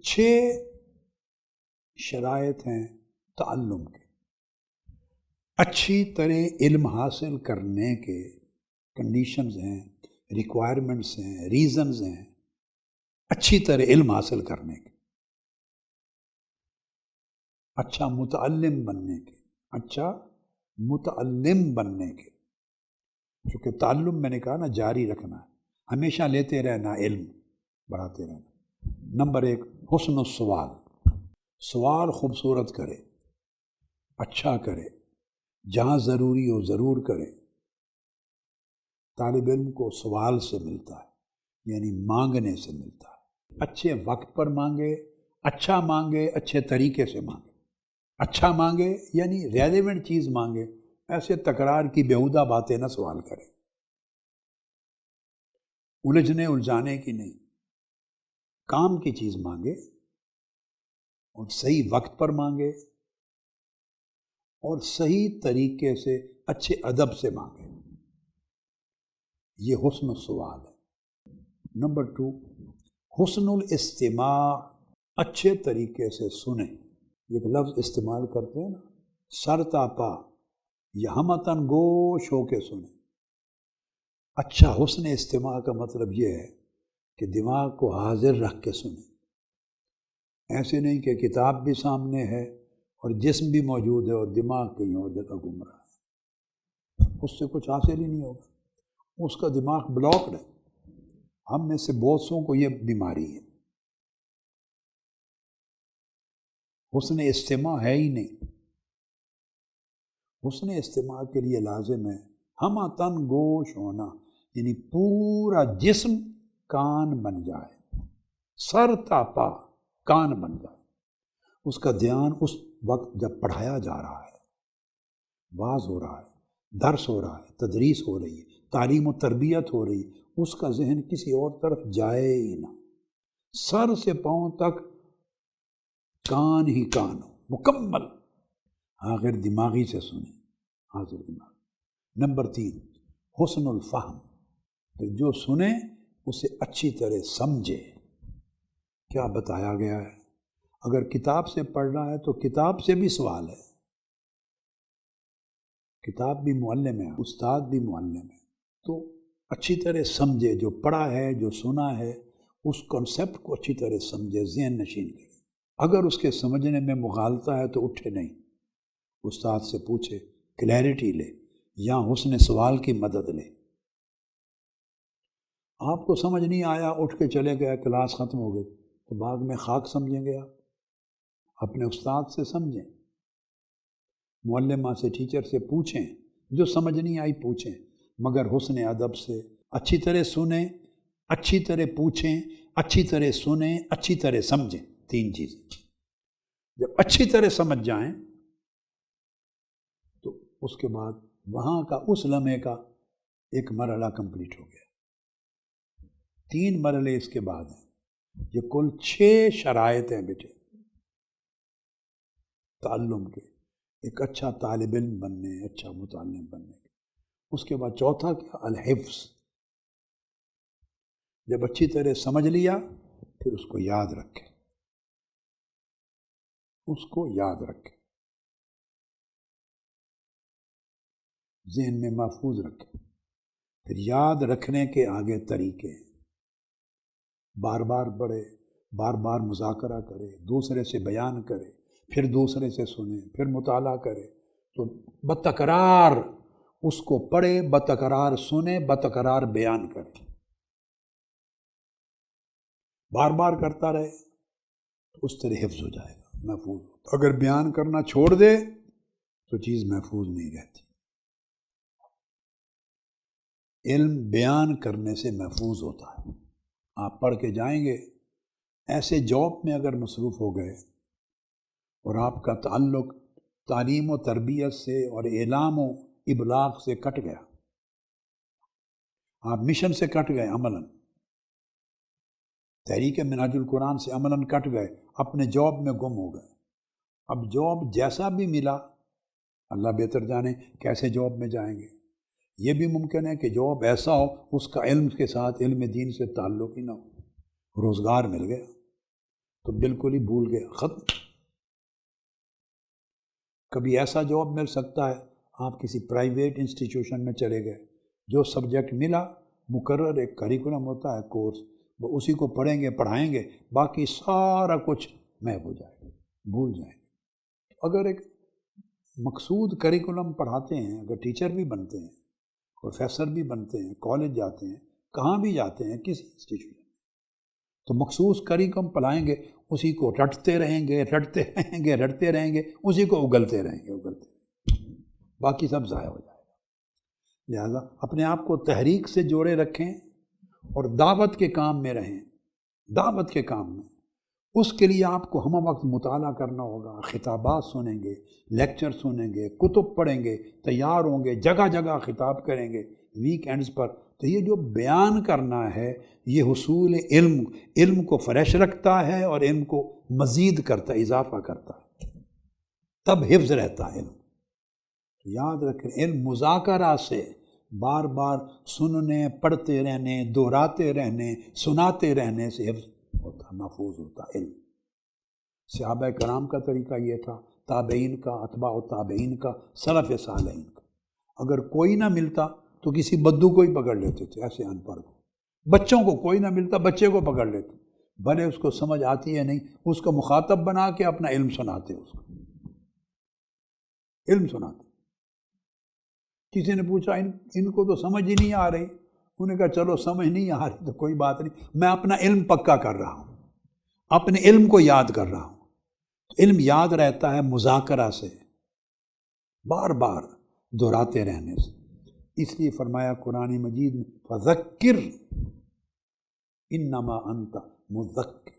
6 شرائط ہیں تعلم کے، اچھی طرح علم حاصل کرنے کے کنڈیشنز ہیں، ریکوائرمنٹس ہیں، ریزنز ہیں اچھی طرح علم حاصل کرنے کے، اچھا متعلم بننے کے، اچھا متعلم بننے کے، کیونکہ تعلم میں نے کہا نا جاری رکھنا ہے، ہمیشہ لیتے رہنا، علم بڑھاتے رہنا۔ نمبر 1 حسن السوال، سوال خوبصورت کرے، اچھا کرے، جہاں ضروری ہو ضرور کرے۔ طالب علم کو سوال سے ملتا ہے، یعنی مانگنے سے ملتا ہے۔ اچھے وقت پر مانگے، اچھا مانگے، اچھے طریقے سے مانگے۔ اچھا مانگے یعنی ریلیونٹ چیز مانگے، ایسے تکرار کی بیہودہ باتیں نہ سوال کرے، الجھنے الجھانے کی نہیں، کام کی چیز مانگے اور صحیح وقت پر مانگے اور صحیح طریقے سے اچھے ادب سے مانگے۔ یہ حسن السوال ہے۔ نمبر 2 حسن الاستماع، اچھے طریقے سے سنیں۔ ایک لفظ استعمال کرتے ہیں نا، سر تا پا، یا ہمتن گوش ہو کے سنیں۔ اچھا حسن استماع کا مطلب یہ ہے کہ دماغ کو حاضر رکھ کے سنیں، ایسے نہیں کہ کتاب بھی سامنے ہے اور جسم بھی موجود ہے اور دماغ کہیں اور جگہ گھوم رہا ہے، اس سے کچھ حاصل ہی نہیں ہوگا، اس کا دماغ بلاکڈ ہے۔ ہم میں سے بہت سوں کو یہ بیماری ہے، حسن استماع ہے ہی نہیں۔ حسن استماع کے لیے لازم ہے ہم تن گوش ہونا، یعنی پورا جسم کان بن جائے، سر تا پا کان بن جائے۔ اس کا دھیان اس وقت جب پڑھایا جا رہا ہے، واعظ ہو رہا ہے، درس ہو رہا ہے، تدریس ہو رہی ہے، تعلیم و تربیت ہو رہی ہے، اس کا ذہن کسی اور طرف جائے ہی نہ، سر سے پاؤں تک کان ہی کان ہو مکمل، آخر دماغی سے سنیں، حاضر دماغ۔ نمبر 3 حسن الفہم، پھر جو سنیں اسے اچھی طرح سمجھے، کیا بتایا گیا ہے۔ اگر کتاب سے پڑھ رہا ہے تو کتاب سے بھی سوال ہے، کتاب بھی معلم ہے، استاد بھی معلم ہے، تو اچھی طرح سمجھے، جو پڑھا ہے جو سنا ہے اس کنسیپٹ کو اچھی طرح سمجھے، ذہن نشین کرے۔ اگر اس کے سمجھنے میں مغالطہ ہے تو اٹھے نہیں، استاد سے پوچھے، کلیئرٹی لے، یا حسن سوال کی مدد لے۔ آپ کو سمجھ نہیں آیا، اٹھ کے چلے گئے، کلاس ختم ہو گئی، تو بعد میں خاک سمجھیں گے آپ؟ اپنے استاد سے سمجھیں، معلمہ سے، ٹیچر سے پوچھیں، جو سمجھ نہیں آئی پوچھیں، مگر حسن ادب سے، اچھی طرح سنیں، اچھی طرح پوچھیں، اچھی طرح سنیں، اچھی طرح سمجھیں۔ 3 چیزیں جب اچھی طرح سمجھ جائیں تو اس کے بعد وہاں کا اس لمحے کا ایک مرحلہ کمپلیٹ ہو گیا۔ 3 مرحلے اس کے بعد ہیں، یہ کل 6 شرائط ہیں بیٹے تعلم کے، ایک اچھا طالب علم بننے، اچھا متعلم بننے کے۔ اس کے بعد چوتھا کیا؟ الحفظ، جب اچھی طرح سمجھ لیا پھر اس کو یاد رکھے، اس کو یاد رکھے، ذہن میں محفوظ رکھے۔ پھر یاد رکھنے کے آگے طریقے، بار بار پڑھے، بار بار مذاکرہ کرے، دوسرے سے بیان کرے، پھر دوسرے سے سنے، پھر مطالعہ کرے، تو بتکرار اس کو پڑھے، بتکرار سنے، بتکرار بیان کرے، بار بار کرتا رہے تو اس طرح حفظ ہو جائے گا، محفوظ ہو۔ اگر بیان کرنا چھوڑ دے تو چیز محفوظ نہیں رہتی۔ علم بیان کرنے سے محفوظ ہوتا ہے۔ آپ پڑھ کے جائیں گے، ایسے جاب میں اگر مصروف ہو گئے اور آپ کا تعلق تعلیم و تربیت سے اور اعلام و ابلاغ سے کٹ گیا، آپ مشن سے کٹ گئے، عملاً تحریک منہاج القرآن سے عملاً کٹ گئے، اپنے جاب میں گم ہو گئے۔ اب جاب جیسا بھی ملا، اللہ بہتر جانے کیسے جاب میں جائیں گے، یہ بھی ممکن ہے کہ جاب ایسا ہو اس کا علم کے ساتھ، علم دین سے تعلق ہی نہ ہو، روزگار مل گیا تو بالکل ہی بھول گیا، ختم۔ کبھی ایسا جاب مل سکتا ہے، آپ کسی پرائیویٹ انسٹیٹیوشن میں چلے گئے، جو سبجیکٹ ملا مقرر ایک کریکولم ہوتا ہے، کورس، وہ اسی کو پڑھیں گے، پڑھائیں گے، باقی سارا کچھ محو ہو جائے گا، بھول جائیں گے۔ اگر ایک مقصود کریکولم پڑھاتے ہیں، اگر ٹیچر بھی بنتے ہیں، پروفیسر بھی بنتے ہیں، کالج جاتے ہیں، کہاں بھی جاتے ہیں، کسی انسٹیٹیوشن، تو مخصوص کریکولم پڑھائیں گے، اسی کو رٹتے رہیں گے، رٹتے رہیں گے، رٹتے رہیں گے، اسی کو اگلتے رہیں گے، اگلتے رہیں گے، باقی سب ضائع ہو جائے گا۔ لہذا اپنے آپ کو تحریک سے جوڑے رکھیں اور دعوت کے کام میں رہیں، دعوت کے کام میں۔ اس کے لیے آپ کو ہم وقت مطالعہ کرنا ہوگا، خطابات سنیں گے، لیکچر سنیں گے، کتب پڑھیں گے، تیار ہوں گے، جگہ جگہ خطاب کریں گے ویک اینڈز پر۔ تو یہ جو بیان کرنا ہے، یہ حصول علم کو فریش رکھتا ہے اور علم کو مزید کرتا ہے، اضافہ کرتا ہے، تب حفظ رہتا ہے علم۔ یاد رکھیں، علم مذاکرہ سے، بار بار سننے، پڑھتے رہنے، دہراتے رہنے، سناتے رہنے سے حفظ ہوتا، محفوظ ہوتا علم۔ صحابہ کرام کا طریقہ یہ تھا، تابعین کا، اتباع تابعین کا، سلف صالحین کا۔ اگر کوئی نہ ملتا تو کسی بدو کو ہی پکڑ لیتے تھے، ایسے ان پڑھ کو۔ بچوں کو کوئی نہ ملتا، بچے کو پکڑ لیتے، بھلے اس کو سمجھ آتی ہے نہیں، اس کو مخاطب بنا کے اپنا علم سناتے، اس کو علم سناتے۔ کسی نے پوچھا ان کو تو سمجھ ہی نہیں آ رہی، انہوں نے کہا چلو سمجھ نہیں آ رہی تو کوئی بات نہیں، میں اپنا علم پکا کر رہا ہوں، اپنے علم کو یاد کر رہا ہوں۔ علم یاد رہتا ہے مذاکرہ سے، بار بار دہراتے رہنے سے۔ اس لیے فرمایا قرآن مجید میں فذکر انما انت مذکر،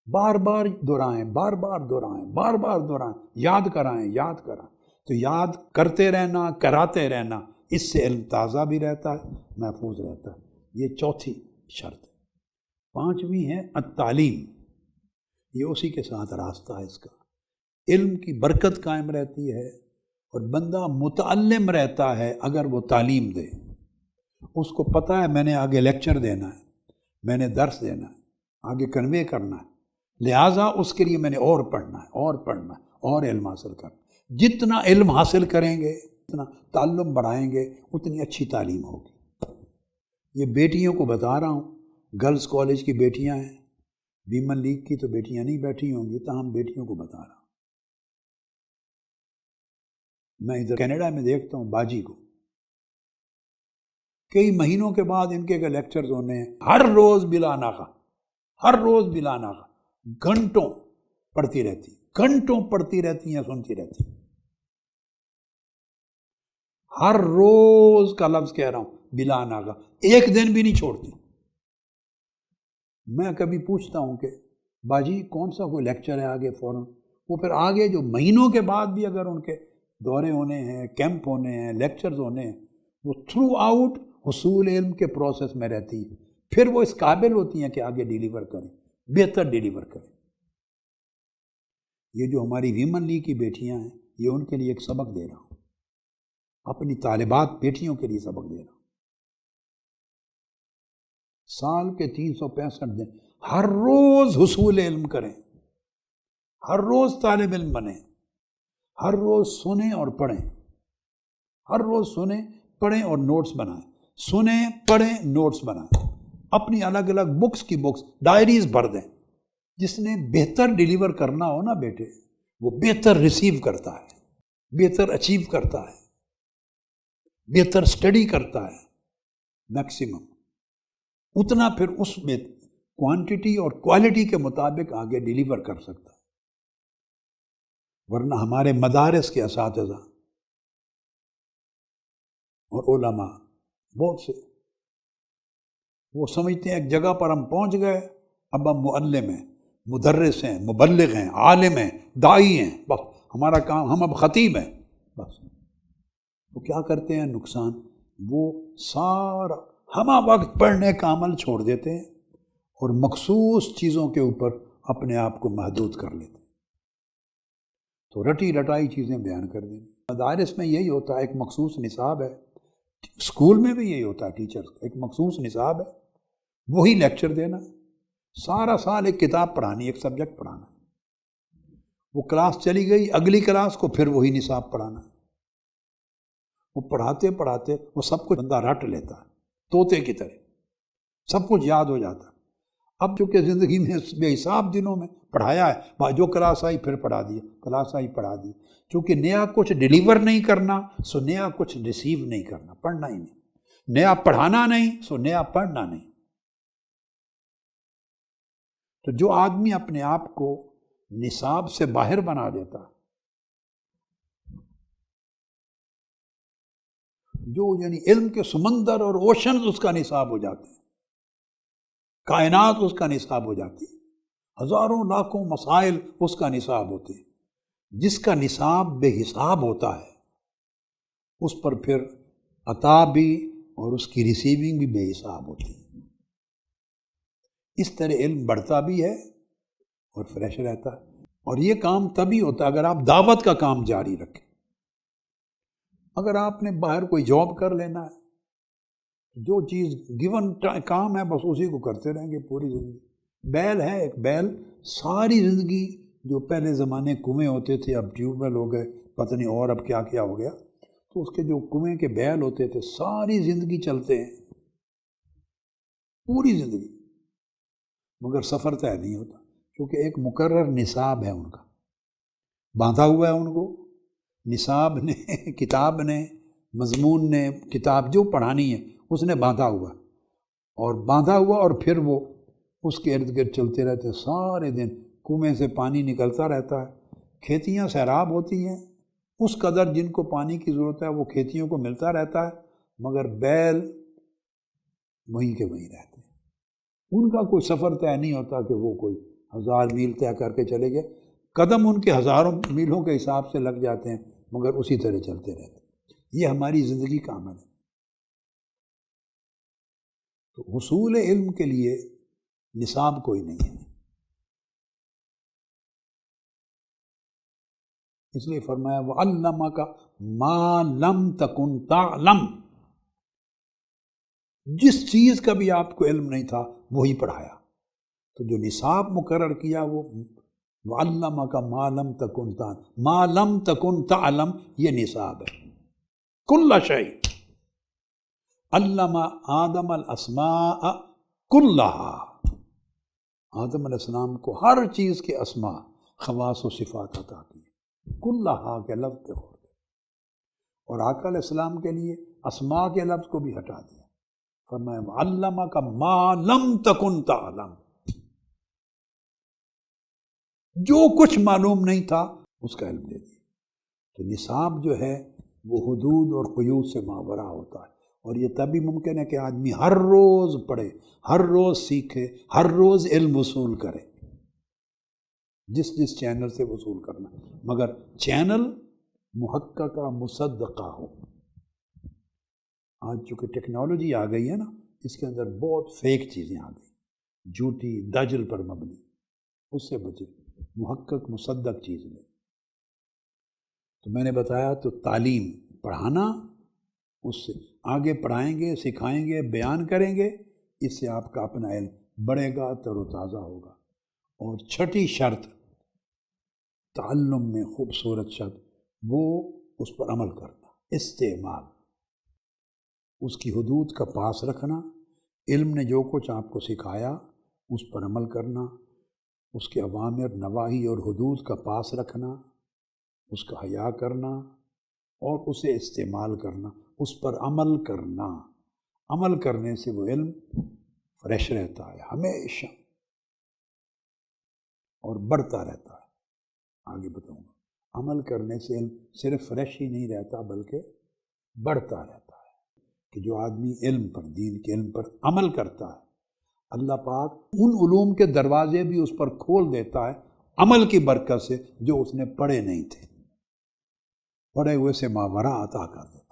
بار بار دہرائیں، بار بار دہرائیں، بار بار دہرائیں، یاد کرائیں، یاد کرائیں۔ تو یاد کرتے رہنا، کراتے رہنا، اس سے علم تازہ بھی رہتا ہے، محفوظ رہتا ہے۔ یہ چوتھی شرط ہے۔ پانچویں ہے التعلیم، یہ اسی کے ساتھ راستہ ہے اس کا۔ علم کی برکت قائم رہتی ہے اور بندہ متعلم رہتا ہے اگر وہ تعلیم دے۔ اس کو پتہ ہے میں نے آگے لیکچر دینا ہے، میں نے درس دینا ہے، آگے کنوے کرنا ہے، لہٰذا اس کے لیے میں نے اور پڑھنا ہے، اور پڑھنا ہے، اور علم حاصل کرنا ہے۔ جتنا علم حاصل کریں گے، اتنا تعلم بڑھائیں گے، اتنی اچھی تعلیم ہوگی۔ یہ بیٹیوں کو بتا رہا ہوں، گرلز کالج کی بیٹیاں ہیں، ویمن لیگ کی تو بیٹیاں نہیں بیٹھی ہوں گی، تاہم بیٹیوں کو بتا رہا ہوں۔ میں ادھر کینیڈا میں دیکھتا ہوں باجی کو، کئی مہینوں کے بعد ان کے لیکچرز ہونے ہیں، ہر روز بلا ناغہ، ہر روز بلا ناغہ، گھنٹوں پڑھتی رہتی، گھنٹوں پڑھتی رہتی ہیں، سنتی رہتی، ہر روز کا لفظ کہہ رہا ہوں، بلا ناغہ، ایک دن بھی نہیں چھوڑتی۔ میں کبھی پوچھتا ہوں کہ باجی کون سا کوئی لیکچر ہے آگے، فوراً وہ پھر آگے جو مہینوں کے بعد بھی اگر ان کے دورے ہونے ہیں، کیمپ ہونے ہیں، لیکچرز ہونے ہیں، وہ تھرو آؤٹ حصول علم کے پروسیس میں رہتی ہے، پھر وہ اس قابل ہوتی ہیں کہ آگے ڈیلیور کریں، بہتر ڈیلیور کریں۔ یہ جو ہماری ویمن لیگ کی بیٹیاں ہیں، یہ ان کے لیے ایک سبق دے رہا ہوں، اپنی طالبات بیٹیوں کے لیے سبق دے رہا ہوں۔ سال کے 365 دن ہر روز حصول علم کریں، ہر روز طالب علم بنیں، ہر روز سنیں اور پڑھیں، ہر روز سنیں، پڑھیں اور نوٹس بنائیں، سنیں، پڑھیں، نوٹس بنائیں، اپنی الگ الگ بکس کی بکس، ڈائریز بھر دیں۔ جس نے بہتر ڈیلیور کرنا ہو نا بیٹے، وہ بہتر ریسیو کرتا ہے، بہتر اچیو کرتا ہے، بہتر سٹڈی کرتا ہے، میکسیمم اتنا پھر اس میں کوانٹٹی اور کوالٹی کے مطابق آگے ڈیلیور کر سکتا ہے۔ ورنہ ہمارے مدارس کے اساتذہ اور علماء بہت سے، وہ سمجھتے ہیں ایک جگہ پر ہم پہنچ گئے، اب ہم معلم ہیں، مدرس ہیں، مبلغ ہیں، عالم ہیں، داعی ہیں، بس ہمارا کام، ہم اب خطیب ہیں، بس۔ وہ کیا کرتے ہیں؟ نقصان، وہ سارا ہمہ وقت پڑھنے کا عمل چھوڑ دیتے ہیں اور مخصوص چیزوں کے اوپر اپنے آپ کو محدود کر لیتے ہیں، تو رٹی رٹائی چیزیں بیان کر دیں۔ مدارس میں یہی ہوتا ہے، ایک مخصوص نصاب ہے، اسکول میں بھی یہی ہوتا ہے، ٹیچر ایک مخصوص نصاب ہے، وہی لیکچر دینا، سارا سال ایک کتاب پڑھانی، ایک سبجیکٹ پڑھانا، وہ کلاس چلی گئی، اگلی کلاس کو پھر وہی نصاب پڑھانا. وہ پڑھاتے پڑھاتے وہ سب کچھ بندہ رٹ لیتا ہے طوطے کی طرح، سب کچھ یاد ہو جاتا. اب چونکہ زندگی میں بے حساب دنوں میں پڑھایا ہے، جو کلاس آئی پھر پڑھا دیا، کلاس آئی پڑھا دی. چونکہ نیا کچھ ڈیلیور نہیں کرنا، سو نیا کچھ ریسیو نہیں کرنا، پڑھنا ہی نہیں. نیا پڑھانا نہیں، سو نیا پڑھنا نہیں. تو جو آدمی اپنے آپ کو نصاب سے باہر بنا دیتا، جو یعنی علم کے سمندر اور اوشنز اس کا نصاب ہو جاتے ہیں، کائنات اس کا نصاب ہو جاتی ہے، ہزاروں لاکھوں مسائل اس کا نصاب ہوتے ہیں. جس کا نصاب بے حساب ہوتا ہے اس پر پھر عطا بھی اور اس کی ریسیونگ بھی بے حساب ہوتی ہے. اس طرح علم بڑھتا بھی ہے اور فریش رہتا ہے. اور یہ کام تبھی ہوتا ہے اگر آپ دعوت کا کام جاری رکھیں. اگر آپ نے باہر کوئی جاب کر لینا ہے، جو چیز گیون کام ہے بس اسی کو کرتے رہیں گے پوری زندگی. بیل ہے ایک بیل، ساری زندگی جو پہلے زمانے کنویں ہوتے تھے اب ٹیوب ویل ہو گئے، پتہ نہیں اور اب کیا کیا ہو گیا، تو اس کے جو کنویں کے بیل ہوتے تھے ساری زندگی چلتے ہیں، پوری زندگی، مگر سفر طے نہیں ہوتا کیونکہ ایک مقرر نصاب ہے ان کا، باندھا ہوا ہے ان کو. نصاب نے، کتاب نے، مضمون نے، کتاب جو پڑھانی ہے اس نے باندھا ہوا، اور باندھا ہوا اور پھر وہ اس کے ارد گرد چلتے رہتے سارے دن. کنویں سے پانی نکلتا رہتا ہے، کھیتیاں سیراب ہوتی ہیں، اس قدر جن کو پانی کی ضرورت ہے وہ کھیتیوں کو ملتا رہتا ہے، مگر بیل وہیں کے وہیں رہتے ہیں. ان کا کوئی سفر طے نہیں ہوتا کہ وہ کوئی 1000 میل طے کر کے چلے گئے، قدم ان کے ہزاروں میلوں کے حساب سے لگ جاتے ہیں مگر اسی طرح چلتے رہتے ہیں. یہ ہماری زندگی کا عمل ہے. تو حصول علم کے لیے نصاب کوئی نہیں ہے. اس لیے فرمایا وَعَلَّمَكَ مَا لَمْ تَكُنْ تَعْلَمْ، جس چیز کا بھی آپ کو علم نہیں تھا وہی پڑھایا. تو جو نصاب مقرر کیا وہ وَعَلَّمَكَ مَا لَمْ تَكُنْ تَعْلَمْ، مَا لَمْ تَكُنْ تَعْلَمْ یہ نصاب ہے. كُلَّ شَيْءٍ عَلَّمَ آدَمَ الْأَسْمَاءَ كُلَّهَا، آدم علیہ السلام کو ہر چیز کے اسماء، خواص و صفات عطا کی. کلہا کے لفظ پہ غور کریں، اور آقا علیہ السلام کے لیے اسماء کے لفظ کو بھی ہٹا دیا. فرمایا وَعَلَّمَكَ مَا لَمْ تَكُنْ تَعْلَمْ، جو کچھ معلوم نہیں تھا اس کا علم دے دیا. تو نصاب جو ہے وہ حدود اور قیود سے ماورا ہوتا ہے، اور یہ تبھی ممکن ہے کہ آدمی ہر روز پڑھے، ہر روز سیکھے، ہر روز علم وصول کرے، جس چینل سے وصول کرنا، مگر چینل محققہ مصدقہ ہو. آج چونکہ ٹیکنالوجی آ گئی ہے نا، اس کے اندر بہت فیک چیزیں آ گئی، جھوٹی دجل پر مبنی، اس سے بچے، محقق مصدق چیز لیں. تو میں نے بتایا تو تعلیم، پڑھانا، اس سے آگے پڑھائیں گے، سکھائیں گے، بیان کریں گے، اس سے آپ کا اپنا علم بڑھے گا، تر و تازہ ہوگا. اور چھٹی شرط تعلم میں خوبصورت شرط وہ اس پر عمل کرنا، استعمال، اس کی حدود کا پاس رکھنا، علم نے جو کچھ آپ کو سکھایا اس پر عمل کرنا، اس کے اوامر نواہی اور حدود کا پاس رکھنا، اس کا حیا کرنا اور اسے استعمال کرنا، اس پر عمل کرنا. عمل کرنے سے وہ علم فریش رہتا ہے ہمیشہ اور بڑھتا رہتا ہے. آگے بتاؤں گا، عمل کرنے سے علم صرف فریش ہی نہیں رہتا بلکہ بڑھتا رہتا ہے. کہ جو آدمی علم پر، دین کے علم پر عمل کرتا ہے، اللہ پاک ان علوم کے دروازے بھی اس پر کھول دیتا ہے عمل کی برکت سے جو اس نے پڑھے نہیں تھے، پڑھے ہوئے سے ماورا عطا کر دیتا.